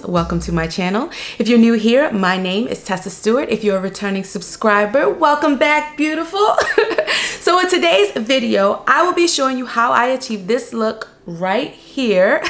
welcome to my channel. If you're new here, my name is Tessa Stewart. If you're a returning subscriber, welcome back, beautiful. So in today's video, I will be showing you how I achieved this look right here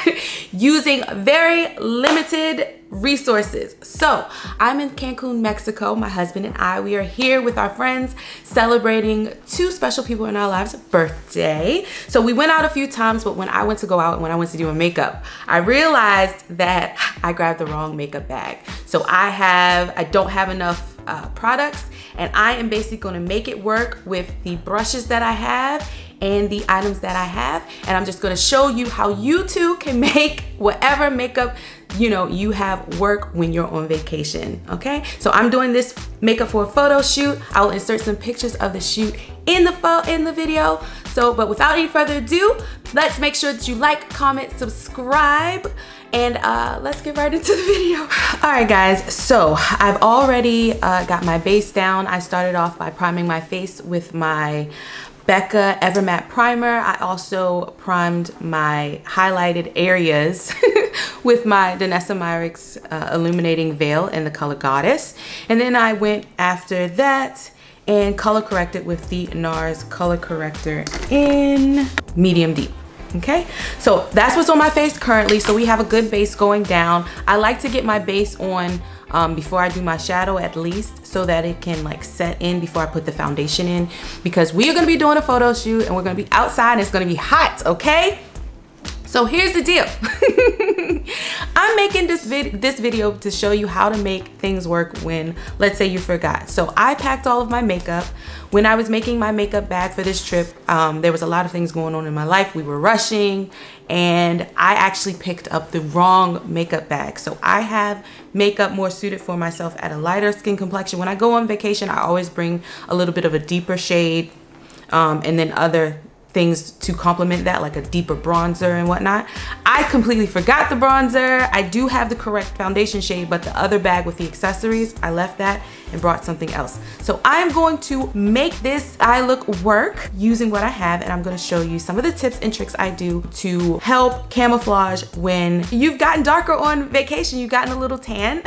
using very limited resources. So I'm in Cancun, Mexico. My husband and I, we are here with our friends celebrating two special people in our lives' birthday. So we went out a few times, but when I went to go out and when I went to do a makeup, I realized that I grabbed the wrong makeup bag. So I don't have enough products, and I am basically gonna make it work with the brushes that I have and the items that I have, and I'm just gonna show you how you too can make whatever makeup you have work when you're on vacation. Okay, so I'm doing this makeup for a photo shoot. I will insert some pictures of the shoot in the video. So, but without any further ado, let's make sure that you like, comment, subscribe, and let's get right into the video. All right, guys, so I've already got my base down. I started off by priming my face with my Becca Evermatte primer. I also primed my highlighted areas with my Danessa Myricks illuminating veil in the color Goddess. And then I went after that and color corrected with the NARS color corrector in medium deep. Okay, so that's what's on my face currently. So we have a good base going down. I like to get my base on before I do my shadow at least, so that it can like set in before I put the foundation in, because we are gonna be doing a photo shoot and we're gonna be outside and it's gonna be hot, okay? So here's the deal. I'm making this video to show you how to make things work when, let's say, you forgot. So I packed all of my makeup. When I was making my makeup bag for this trip, there was a lot of things going on in my life. We were rushing, and I actually picked up the wrong makeup bag. So I have makeup more suited for myself at a lighter skin complexion. When I go on vacation, I always bring a little bit of a deeper shade, and then other things to complement that, like a deeper bronzer and whatnot. I completely forgot the bronzer. I do have the correct foundation shade, but the other bag with the accessories, I left that and brought something else. So I'm going to make this eye look work using what I have, and I'm gonna show you some of the tips and tricks I do to help camouflage when you've gotten darker on vacation, you've gotten a little tan,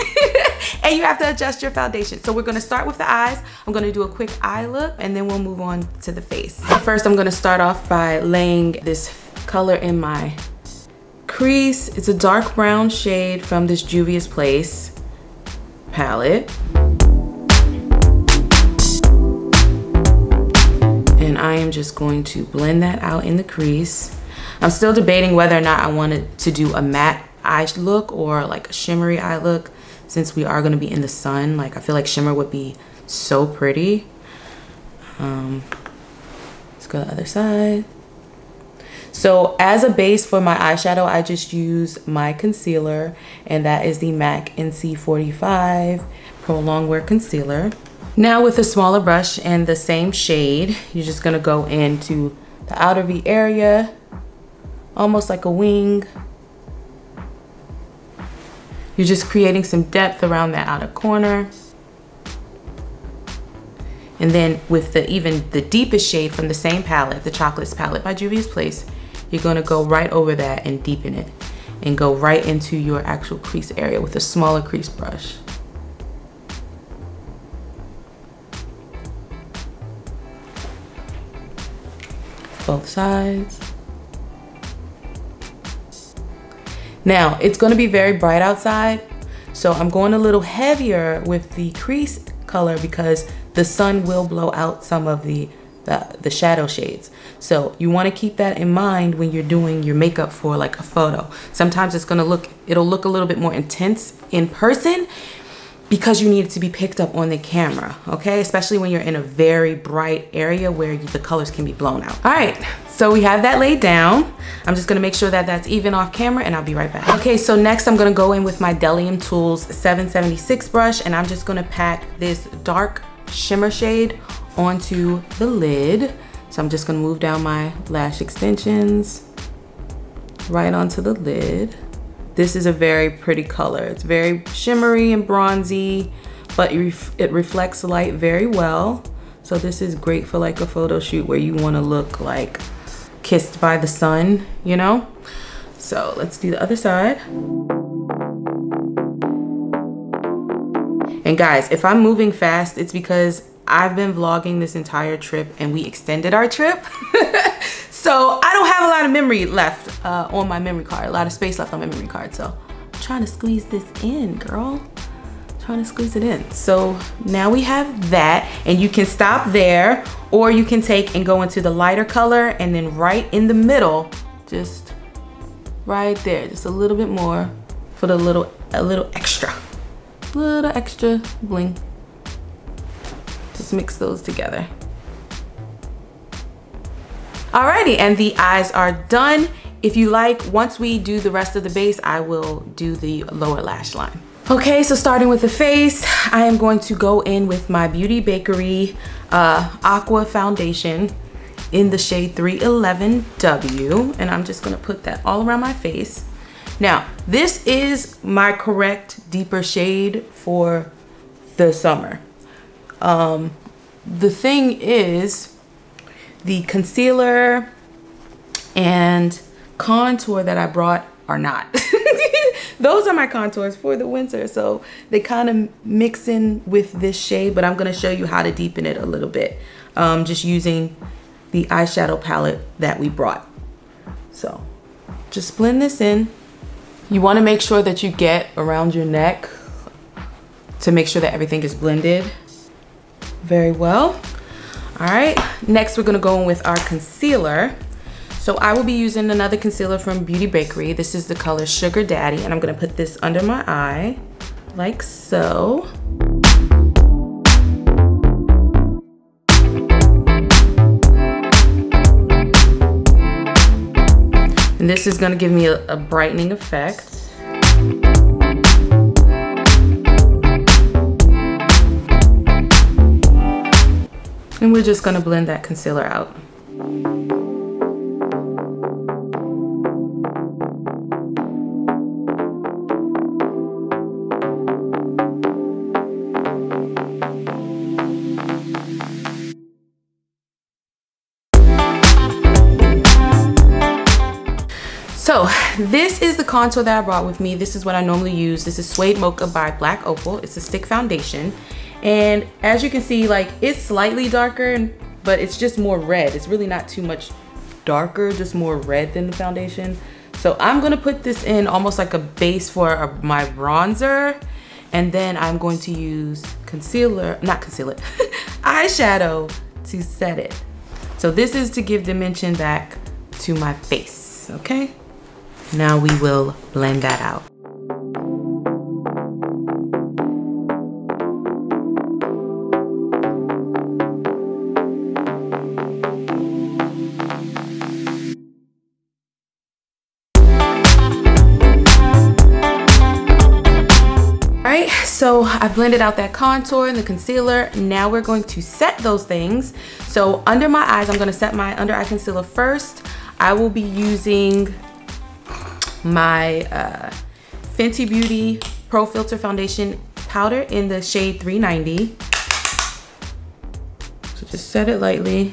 and you have to adjust your foundation. So we're gonna start with the eyes. I'm gonna do a quick eye look, and then we'll move on to the face. First, I'm gonna start off by laying this color in my crease. It's a dark brown shade from this Juvia's Place palette. And I am just going to blend that out in the crease. I'm still debating whether or not I wanted to do a matte eye look or like a shimmery eye look, since we are gonna be in the sun. Like, I feel like shimmer would be so pretty. Let's go to the other side. So as a base for my eyeshadow, I just use my concealer, and that is the MAC NC45 Pro Longwear Concealer. Now with a smaller brush and the same shade, you're just gonna go into the outer V area, almost like a wing. You're just creating some depth around that outer corner. And then with the deepest shade from the same palette, the Chocolates palette by Juvia's Place, you're gonna go right over that and deepen it and go right into your actual crease area with a smaller crease brush. Both sides. Now, it's gonna be very bright outside, so I'm going a little heavier with the crease color because the sun will blow out some of the shadow shades. So you want to keep that in mind when you're doing your makeup for like a photo. Sometimes it'll look a little bit more intense in person because you need it to be picked up on the camera, okay? Especially when you're in a very bright area where the colors can be blown out. All right, so we have that laid down. I'm just gonna make sure that that's even off camera, and I'll be right back. Okay, so next I'm gonna go in with my Delium Tools 776 brush, and I'm just gonna pack this dark shimmer shade onto the lid. So I'm just gonna move down my lash extensions right onto the lid. This is a very pretty color. It's very shimmery and bronzy, but it reflects light very well. So this is great for like a photo shoot where you wanna look like kissed by the sun, you know? So let's do the other side. And guys, if I'm moving fast, it's because I've been vlogging this entire trip and we extended our trip. So I don't have a lot of memory left on my memory card, a lot of space left on my memory card. So I'm trying to squeeze this in, girl. Trying to squeeze it in. So now we have that, and you can stop there, or you can take and go into the lighter color, and then right in the middle, just right there, just a little bit more for the little extra bling. Just mix those together. Alrighty, and the eyes are done. If you like, once we do the rest of the base, I will do the lower lash line. Okay, so starting with the face, I am going to go in with my Bakerie Aqua foundation in the shade 311W, and I'm just gonna put that all around my face. Now, this is my correct deeper shade for the summer. The thing is, the concealer and contour that I brought are not. Those are my contours for the winter, so they kind of mix in with this shade, but I'm gonna show you how to deepen it a little bit, just using the eyeshadow palette that we brought. So just blend this in. You wanna make sure that you get around your neck to make sure that everything is blended very well. All right, next we're gonna go in with our concealer. So I will be using another concealer from Bakerie. This is the color Sugar Daddy, and I'm gonna put this under my eye, like so. And this is gonna give me a brightening effect. And we're just gonna blend that concealer out. So this is the contour that I brought with me. This is what I normally use. This is Suede Mocha by Black Opal. It's a stick foundation. And as you can see, like, it's slightly darker, but it's just more red. It's really not too much darker, just more red than the foundation. So I'm gonna put this in almost like a base for my bronzer. And then I'm going to use eyeshadow to set it. So this is to give dimension back to my face, okay? Now we will blend that out. Alright, so I blended out that contour and the concealer. Now we're going to set those things. So under my eyes, I'm gonna set my under eye concealer first. I will be using my Fenty Beauty Pro Filt'r Foundation Powder in the shade 390. So just set it lightly.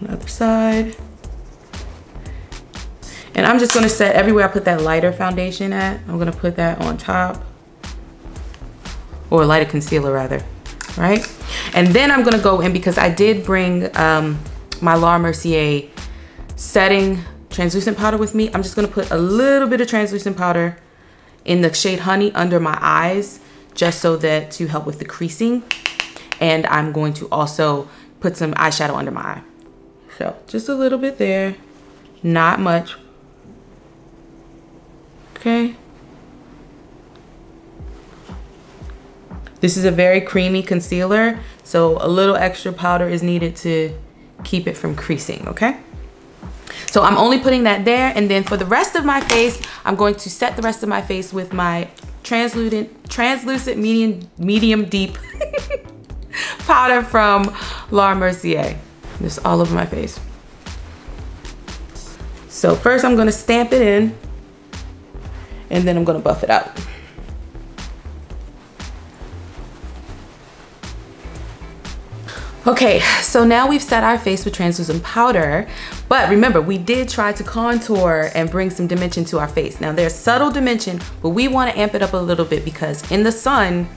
On the other side. And I'm just gonna set everywhere I put that lighter foundation at. I'm gonna put that on top. Or lighter concealer rather, right? And then I'm gonna go in, because I did bring my Laura Mercier setting translucent powder with me. I'm just gonna put a little bit of translucent powder in the shade Honey under my eyes, just so that to help with the creasing. And I'm going to also put some eyeshadow under my eye. So just a little bit there, not much. Okay. This is a very creamy concealer, so a little extra powder is needed to keep it from creasing, okay? So I'm only putting that there, and then for the rest of my face, I'm going to set the rest of my face with my translucent medium deep powder from Laura Mercier. Just all over my face. So first I'm gonna stamp it in, and then I'm gonna buff it out. Okay, so now we've set our face with translucent powder. But remember, we did try to contour and bring some dimension to our face. Now there's subtle dimension, but we want to amp it up a little bit because in the sun,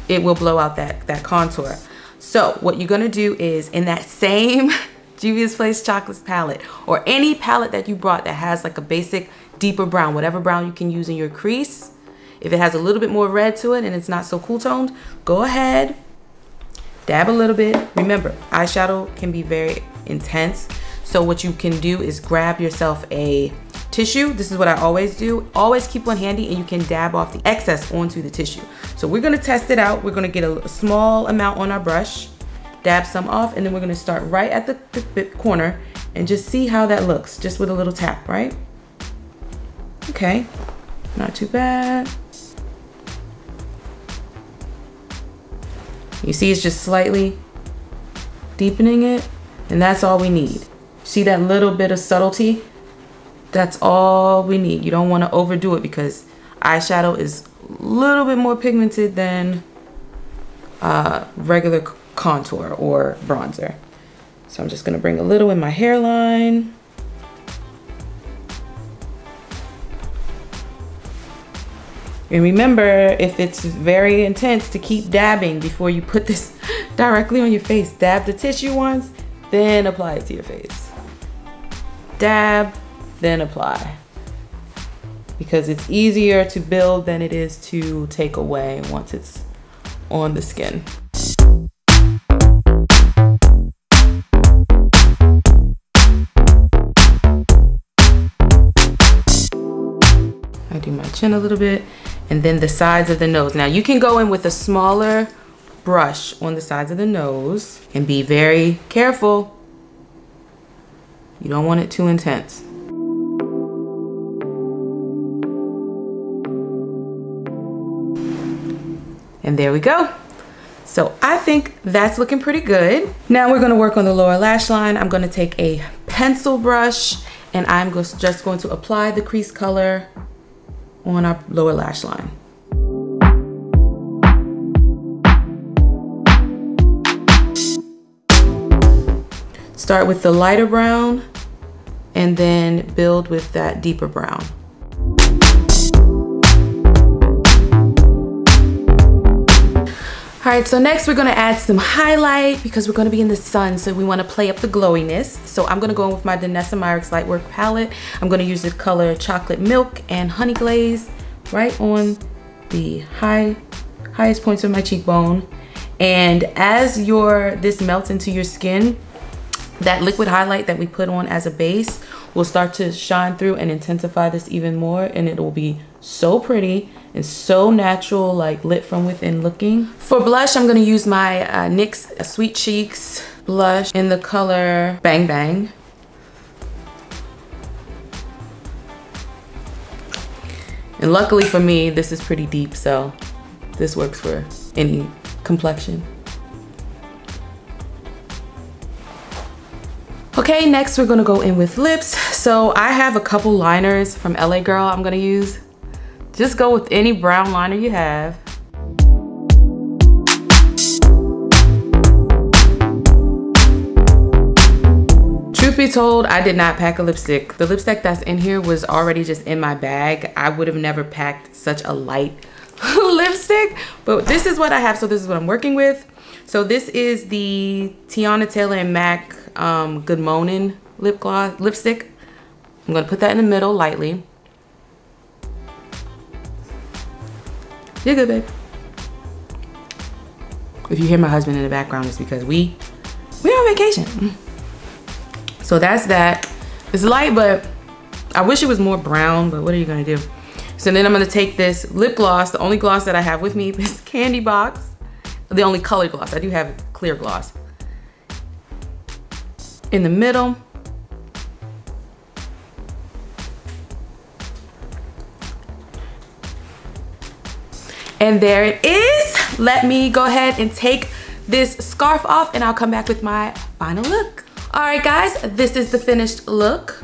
it will blow out that contour. So what you're gonna do is in that same Juvia's Place Chocolates palette or any palette that you brought that has like a basic deeper brown, whatever brown you can use in your crease. If it has a little bit more red to it and it's not so cool toned, go ahead, dab a little bit. Remember, eyeshadow can be very intense. So what you can do is grab yourself a tissue. This is what I always do. Always keep one handy and you can dab off the excess onto the tissue. So we're gonna test it out. We're gonna get a small amount on our brush, dab some off, and then we're gonna start right at the corner and just see how that looks, just with a little tap, right? Okay, not too bad. You see it's just slightly deepening it, and that's all we need. See that little bit of subtlety? That's all we need. You don't want to overdo it because eyeshadow is a little bit more pigmented than regular contour or bronzer. So I'm just gonna bring a little in my hairline. And remember, if it's very intense, to keep dabbing before you put this directly on your face. Dab the tissue once, then apply it to your face. Dab, then apply. Because it's easier to build than it is to take away once it's on the skin. I do my chin a little bit, and then the sides of the nose. Now you can go in with a smaller brush on the sides of the nose and be very careful. You don't want it too intense. And there we go. So I think that's looking pretty good. Now we're gonna work on the lower lash line. I'm gonna take a pencil brush and I'm just going to apply the crease color on our lower lash line. Start with the lighter brown and then build with that deeper brown. All right, so next we're gonna add some highlight because we're gonna be in the sun, so we wanna play up the glowiness. So I'm gonna go in with my Danessa Myricks Lightwork palette. I'm gonna use the color Chocolate Milk and Honey Glaze right on the highest points of my cheekbone. And as this melts into your skin, that liquid highlight that we put on as a base will start to shine through and intensify this even more, and it will be so pretty and so natural, like lit from within looking. For blush, I'm gonna use my NYX Sweet Cheeks blush in the color Bang Bang. And luckily for me, this is pretty deep, so this works for any complexion. Okay, next we're gonna go in with lips. So I have a couple liners from LA Girl I'm gonna use. Just go with any brown liner you have. Truth be told, I did not pack a lipstick. The lipstick that's in here was already just in my bag. I would have never packed such a light lipstick, but this is what I have, so this is what I'm working with. So this is the Teyana Taylor & Mac Good Moannin lipstick. I'm gonna put that in the middle lightly. You're good, babe. If you hear my husband in the background, it's because we're on vacation. So that's that. It's light, but I wish it was more brown, but what are you gonna do? So then I'm gonna take this lip gloss. The only gloss that I have with me is Candy Box. The only colored gloss. I do have clear gloss. In the middle. And there it is. Let me go ahead and take this scarf off and I'll come back with my final look. All right, guys, this is the finished look.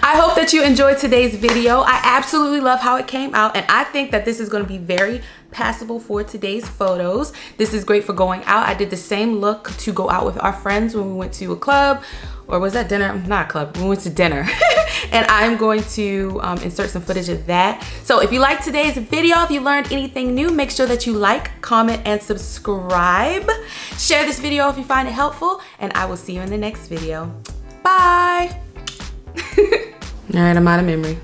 I hope that that you enjoyed today's video. I absolutely love how it came out, and I think that this is going to be very passable for today's photos. This is great for going out. I did the same look to go out with our friends when we went to a club, or was that dinner? Not a club, we went to dinner. And I'm going to insert some footage of that. So if you liked today's video, if you learned anything new, make sure that you like, comment, and subscribe. Share this video if you find it helpful, and I will see you in the next video. Bye. All right, I'm out of memory.